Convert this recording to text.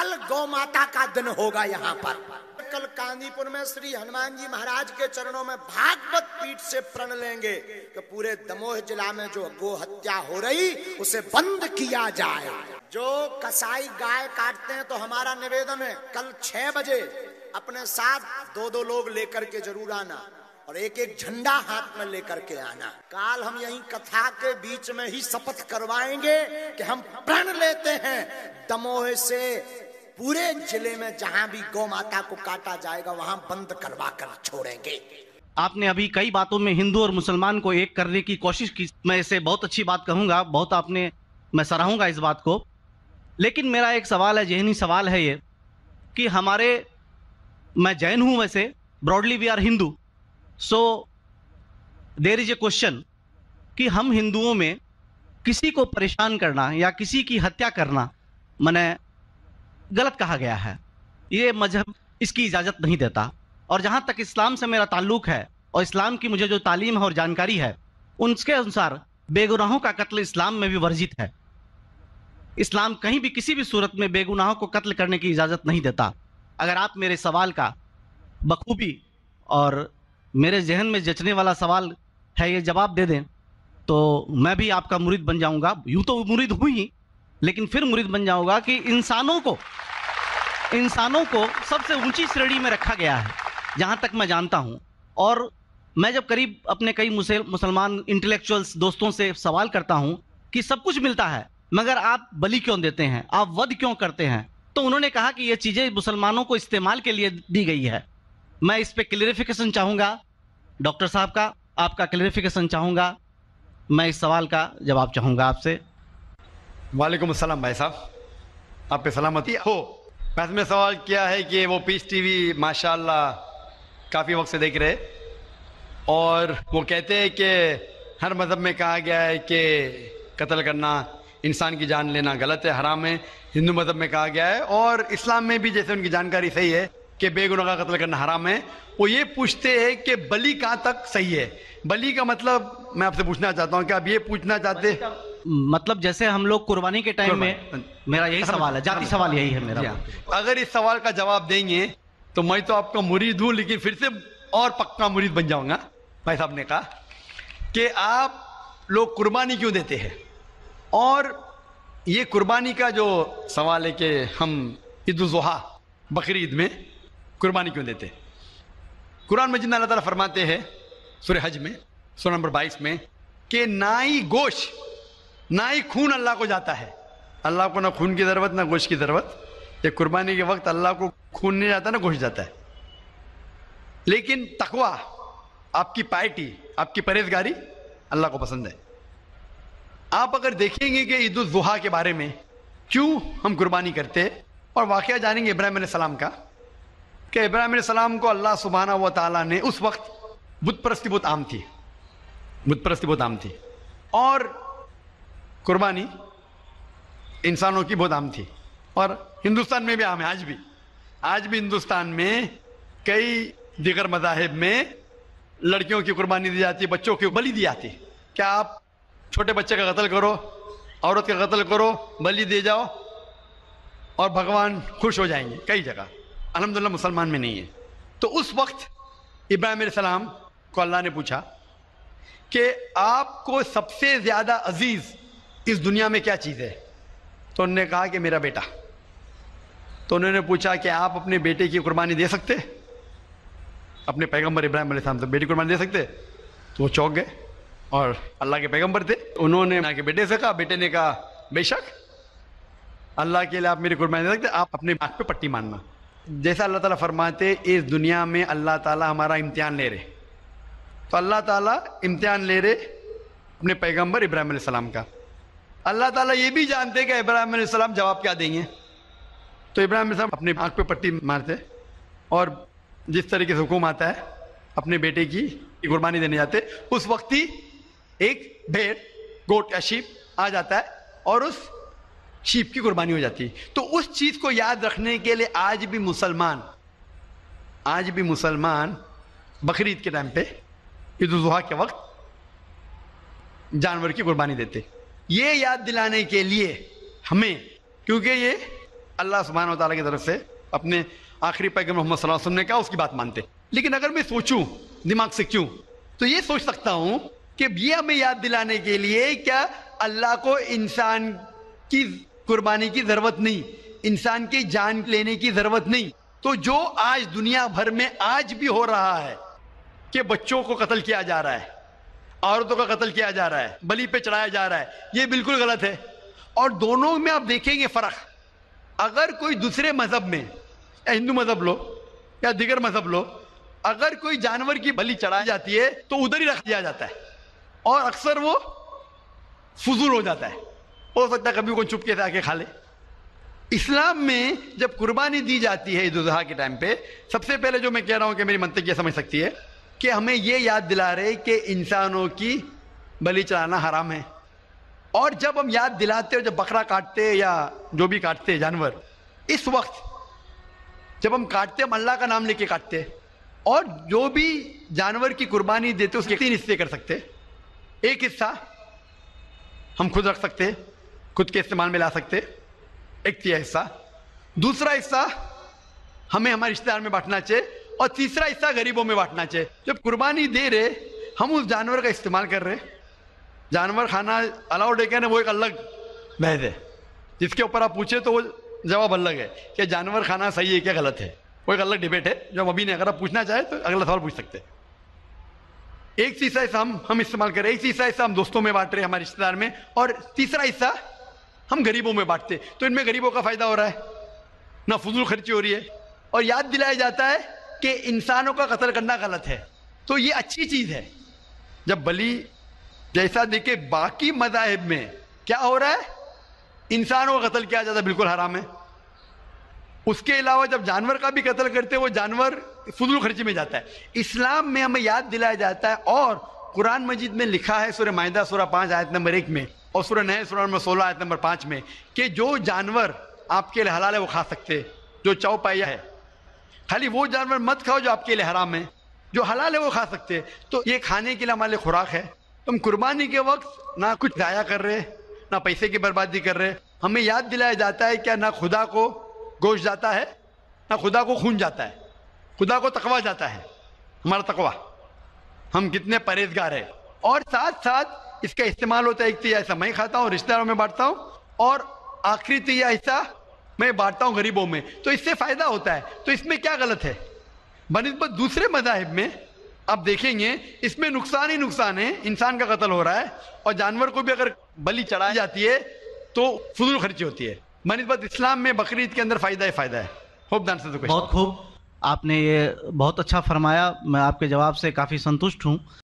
कल गौ माता का दिन होगा यहाँ पर। कल कांदीपुर में श्री हनुमान जी महाराज के चरणों में भागवत पीठ से प्रण लेंगे कि पूरे दमोह जिला में जो गो हत्या हो रही उसे बंद किया जाए। जो कसाई गाय काटते हैं तो हमारा निवेदन है कल 6 बजे अपने साथ 2-2 लोग लेकर के जरूर आना और एक एक झंडा हाथ में लेकर के आना। काल हम यही कथा के बीच में ही शपथ करवाएंगे कि हम प्रण लेते हैं दमोह से पूरे जिले में जहां भी गौ माता को काटा जाएगा वहां बंद करवा कर छोड़ेंगे। आपने अभी कई बातों में हिंदू और मुसलमान को एक करने की कोशिश की, मैं इसे बहुत अच्छी बात कहूंगा, बहुत आपने, मैं सराहूंगा इस बात को। लेकिन मेरा एक सवाल है, ज़हनी सवाल है ये कि मैं जैन हूं वैसे, broadly we are Hindu, so there is a question कि हम हिंदुओं में किसी को परेशान करना या किसी की हत्या करना माने गलत कहा गया है। ये मजहब इसकी इजाज़त नहीं देता। और जहाँ तक इस्लाम से मेरा ताल्लुक़ है और इस्लाम की मुझे जो तालीम है और जानकारी है, उनके अनुसार बेगुनाहों का कत्ल इस्लाम में भी वर्जित है। इस्लाम कहीं भी किसी भी सूरत में बेगुनाहों को कत्ल करने की इजाज़त नहीं देता। अगर आप मेरे सवाल का बखूबी और मेरे जहन में जचने वाला सवाल है ये जवाब दे दें तो मैं भी आपका मुरीद बन जाऊंगा। यूं तो मुरीद हूं ही, लेकिन फिर मुरीद बन जाऊंगा कि इंसानों को सबसे ऊंची श्रेणी में रखा गया है जहां तक मैं जानता हूं। और मैं जब करीब अपने कई मुसलमान इंटेलेक्चुअल्स दोस्तों से सवाल करता हूं कि सब कुछ मिलता है मगर आप बलि क्यों देते हैं, आप वध क्यों करते हैं, तो उन्होंने कहा कि ये चीज़ें मुसलमानों को इस्तेमाल के लिए दी गई है। मैं इस पर क्लियरिफिकेशन चाहूँगा डॉक्टर साहब का, आपका क्लियरिफिकेशन चाहूँगा, मैं इस सवाल का जवाब चाहूँगा आपसे। वालेकुम अस्सलाम भाई साहब, आप पे सलामती हो। मैंने सवाल किया है कि वो पीस टीवी माशाल्लाह काफ़ी वक्त से देख रहे और वो कहते हैं कि हर मज़हब में कहा गया है कि कत्ल करना, इंसान की जान लेना गलत है, हराम है। हिंदू मज़हब में कहा गया है और इस्लाम में भी जैसे उनकी जानकारी सही है कि बेगुनाह का कत्ल करना हराम है। वो ये पूछते हैं कि बलि कहाँ तक सही है। बलि का मतलब मैं आपसे पूछना चाहता हूँ कि आप ये पूछना चाहते, मतलब जैसे हम लोग कुर्बानी के टाइम में, मेरा यही सवाल है, जाती सवाल यही है मेरा। अगर इस सवाल का जवाब देंगे तो मैं तो आपका मुरीद हूँ, लेकिन फिर से और पक्का मुरीद बन जाऊंगा। भाई साहब ने कहा कि आप लोग कुर्बानी क्यों देते हैं, और ये कुर्बानी का जो सवाल है कि हम ईद उल ज़ुहा बकरी ईद में कुर्बानी क्यों देते। कुरान मजीद में अल्लाह ताला फरमाते हैं सूरह हज में सूरह नंबर 22 में कि ना ही गोश्त ना ही खून अल्लाह को जाता है। अल्लाह को ना खून की ज़रूरत ना गोश्त की ज़रूरत। ये कुर्बानी के वक्त अल्लाह को खून नहीं जाता ना गोश्त जाता है। लेकिन तकवा, आपकी पायटी, आपकी परहेजगारी अल्लाह को पसंद है। आप अगर देखेंगे कि ईद उल ज़ुहा के बारे में क्यों हम कुर्बानी करते हैं, और वाक़या जानेंगे इब्राहिम अलैहिस्सलाम का कि इब्राहिम अलैहिस्सलाम को अल्लाह सुब्हानहू व तआला ने, उस वक्त बुत परस्ती बहुत आम थी, बुत परस्ती बहुत आम थी और कुर्बानी इंसानों की बहुत आम थी, और हिंदुस्तान में भी आम है। आज भी हिंदुस्तान में कई दीगर मज़ाहिब में लड़कियों की कुर्बानी दी जाती है, बच्चों की बलि दी जाती है। क्या आप छोटे बच्चे का कत्ल करो, औरत का कत्ल करो, बलि दे जाओ और भगवान खुश हो जाएंगे। कई जगह अल्हम्दुलिल्लाह मुसलमान में नहीं है। तो उस वक्त इब्राहिम अलैहिस्सलाम को अल्लाह ने पूछा कि आपको सबसे ज़्यादा अजीज़ इस दुनिया में क्या चीज़ है, तो उन्होंने कहा कि मेरा बेटा। तो उन्होंने पूछा कि आप अपने बेटे की कुर्बानी दे सकते, अपने पैगंबर इब्राहिम अलैहिस्सलाम से बेटी कुर्बानी दे सकते। तो वो चौंक गए, और अल्लाह के पैगंबर थे, उन्होंने ना कि बेटे से कहा, बेटे ने कहा बेशक अल्लाह के लिए आप मेरी कुर्बानी दे सकते, आप अपने आँख पे पट्टी मानना। जैसा अल्लाह ताला फरमाते इस दुनिया में अल्लाह ताला हमारा इम्तिहान ले रहे, तो अल्लाह ताला इम्तिहान ले रहे अपने पैगंबर इब्राहिम अलैहिस्सलाम का। अल्लाह ताला ये भी जानते कि इब्राहिम अलैहिस्सलाम जवाब क्या देंगे, तो इब्राहिम अलैहिस्सलाम अपने आँख पे पट्टी मारते और जिस तरीके से हुक्म आता है अपने बेटे की कुर्बानी देने जाते। उस वक्त ही एक भेड़, गोट या शीप आ जाता है और उस शीप की कुर्बानी हो जाती है। तो उस चीज़ को याद रखने के लिए आज भी मुसलमान बकरीद के टाइम पे, ईद उल ज़ुहा के वक्त जानवर की कुर्बानी देते। ये याद दिलाने के लिए हमें, क्योंकि ये اللہ سبحانہ و تعالیٰ کی طرف سے اپنے آخری پیغمبر محمد صلی اللہ علیہ وسلم نے کہا اس کی بات مانتے. لیکن اگر میں سوچوں دماغ سے کیوں، تو یہ سوچ سکتا ہوں کہ یہ ہمیں یاد دلانے کے لیے کیا اللہ کو انسان کی قربانی کی ضرورت نہیں، انسان کی جان لینے کی ضرورت نہیں. تو جو آج دنیا بھر میں آج بھی ہو رہا ہے کہ بچوں کو قتل کیا جا رہا ہے، عورتوں کا قتل کیا جا رہا ہے، بلی پہ چڑھایا جا رہا ہے، یہ بالکل غلط ہے. اور دونوں میں آپ دیکھیں گے فرق. اگر کوئی دوسرے مذہب میں، یا ہندو مذہب لو یا دیگر مذہب لو، اگر کوئی جانور کی بلی چڑھائی جاتی ہے تو ادھر ہی رکھ دیا جاتا ہے اور اکثر وہ فضول ہو جاتا ہے. ہو سکتا ہے کبھی کوئی چپکے سے آ کے کھا لے. اسلام میں جب قربانی دی جاتی ہے عید الاضحیٰ کے ٹائم پہ، سب سے پہلے جو میں کہہ رہا ہوں کہ میری منطق یہ سمجھ سکتی ہے کہ ہمیں یہ یاد دلا رہے کہ انسانوں کی بلی چڑھانا حرام ہے. اور جب ہم یاد دلاتے اور جب بکرا کاٹتے یا جو بھی کاٹتے جانور، اس وقت جب ہم کاٹتے ہم اللہ کا نام لے کے کاٹتے، اور جو بھی جانور کی قربانی دیتے اس کے 3 حصے کر سکتے. ایک حصہ ہم خود رکھ سکتے، خود کے استعمال میں لا سکتے، ایک 3 حصہ. دوسرا حصہ ہمیں ہمارے رشتہ دار میں بانٹنا چاہیے، اور تیسرا حصہ غریبوں میں بانٹنا چاہیے. جب قربانی دے رہے ہم اس جانور کا استعمال کر رہے. جانور کھانا الاؤڈ ہے کہ نہیں وہ ایک الگ بحث ہے، جس کے اوپر آپ پوچھے تو وہ جواب الگ ہے کہ جانور کھانا صحیح ہے کیا غلط ہے، وہ ایک الگ ڈیبیٹ ہے جو ہم ابھی نہیں. اگر آپ پوچھنا چاہیں تو اگلا سوال پوچھ سکتے. ایک حصہ ہم استعمال کر رہے، ایک حصہ ہم دوستوں میں بانٹ رہے ہمارے رشتہ دار میں، اور تیسرا حصہ ہم غریبوں میں بانٹتے. تو ان میں غریبوں کا فائدہ ہو رہا ہے، نہ فضول خرچی ہو رہی ہے، اور یاد دلایا جاتا ہے کہ انسانوں کا قتل کرنا غلط ہے. تو یہ اچھی چیز ہے. جب بلی جیسا دیکھے باقی مذاہب میں کیا ہو رہا ہے، انسانوں کا قتل کیا جاتا ہے بالکل حرام ہے. اس کے علاوہ جب جانور کا بھی قتل کرتے وہ جانور فضول خرچی میں جاتا ہے. اسلام میں ہمیں یاد دلایا جاتا ہے، اور قرآن مجید میں لکھا ہے سورہ مائدہ سورہ 5 آیت نمبر 1 میں، اور سورہ نحل سورہ نمبر 16 آیت نمبر 5 میں، کہ جو جانور آپ کے لیے حلال ہے وہ کھا سکتے، جو چوپایا ہے. خالی وہ جانور مت کھاؤ جو آپ کے لیے حرام ہے، جو حلال ہے وہ کھا سکتے. تو یہ کھانے کے لیے ہمارے لیے خوراک ہے. ہم قربانی کے وقت نہ کچھ ضائع کر رہے، نہ پیسے کی بربادی کر رہے. ہمیں یاد دلایا جاتا ہے کہ نہ خدا کو گوشت جاتا ہے، نہ خدا کو خون جاتا ہے، خدا کو تقویٰ جاتا ہے. ہمارا تقویٰ، ہم کتنے پرہیزگار ہیں. اور ساتھ ساتھ اس کا استعمال ہوتا ہے. ایک تو یہ ایسا میں کھاتا ہوں، رشتہ داروں میں بانٹتا ہوں، اور آخری تو یہ حصہ میں بانٹتا ہوں غریبوں میں. تو اس سے فائدہ ہوتا ہے. تو اس میں کیا غلط ہے؟ بنسبت دوسرے مذاہب میں آپ دیکھیں گے اس میں نقصان ہی نقصان ہے. انسان کا قتل ہو رہا ہے، اور جانور کو بھی اگر بلی چڑھائی جاتی ہے تو فضول خرچی ہوتی ہے. بنسبت اسلام میں بقرعید کے اندر فائدہ ہی فائدہ ہے. ہوپ دان سے بہت خوب، آپ نے یہ بہت اچھا فرمایا. میں آپ کے جواب سے کافی سنتشٹ ہوں.